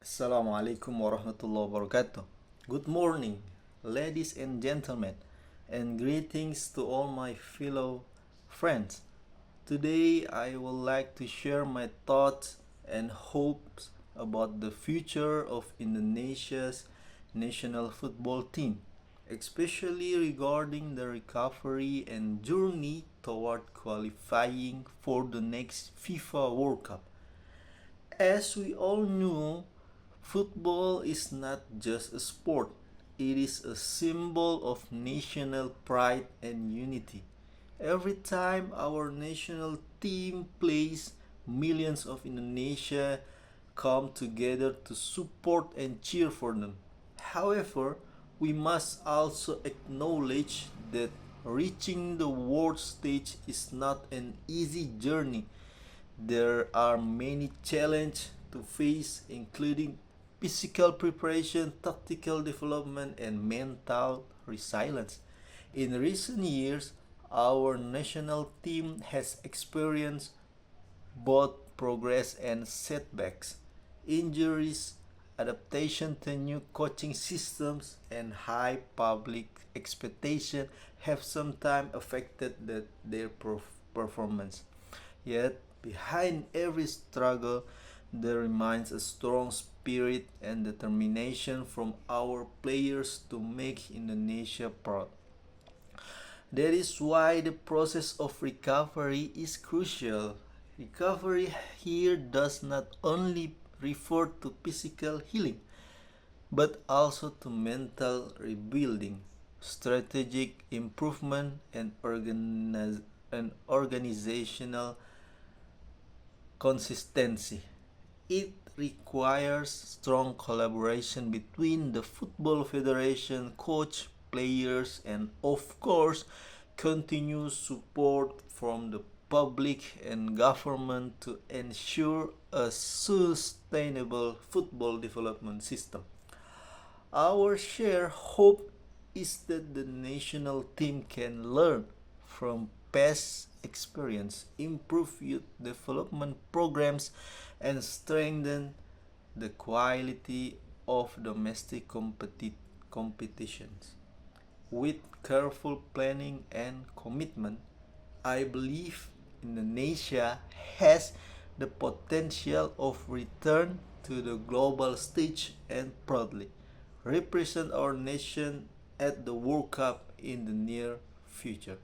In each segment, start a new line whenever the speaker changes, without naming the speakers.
Assalamualaikum warahmatullahi wabarakatuh. Good morning, ladies and gentlemen, and greetings to all my fellow friends. Today, I would like to share my thoughts and hopes about the future of Indonesia's national football team, especially regarding the recovery and journey toward qualifying for the next FIFA World Cup. As we all know, football is not just a sport, it is a symbol of national pride and unity. Every time our national team plays, millions of Indonesia come together to support and cheer for them. However, we must also acknowledge that reaching the world stage is not an easy journey. There are many challenges to face, including physical preparation, tactical development, and mental resilience. In recent years, our national team has experienced both progress and setbacks. Injuries, adaptation to new coaching systems, and high public expectation have sometimes affected their performance. Yet, behind every struggle, there remains a strong spirit and determination from our players to make Indonesia proud. That is why the process of recovery is crucial. Recovery here does not only refer to physical healing, but also to mental rebuilding, strategic improvement, and organizational consistency. It requires strong collaboration between the Football Federation, coach, players, and of course, continuous support from the public and government to ensure a sustainable football development system. Our shared hope is that the national team can learn from past experience, improve youth development programs, and strengthen the quality of domestic competitions. With careful planning and commitment, I believe Indonesia has the potential of return to the global stage and proudly represent our nation at the World Cup in the near future.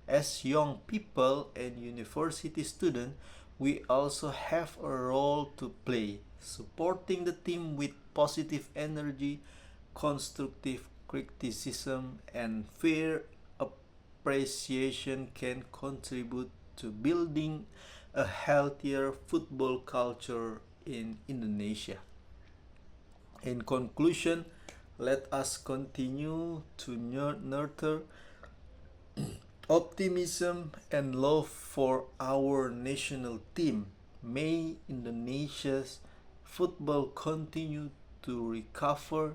As young people and university students, we also have a role to play, supporting the team with positive energy, constructive criticism, and fair appreciation can contribute to building a healthier football culture in Indonesia. In conclusion, let us continue to nurture optimism and love for our national team. May Indonesia's football continue to recover,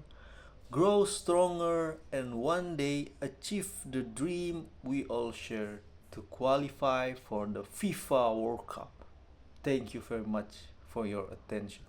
grow stronger, and one day achieve the dream we all share to qualify for the FIFA World Cup. Thank you very much for your attention.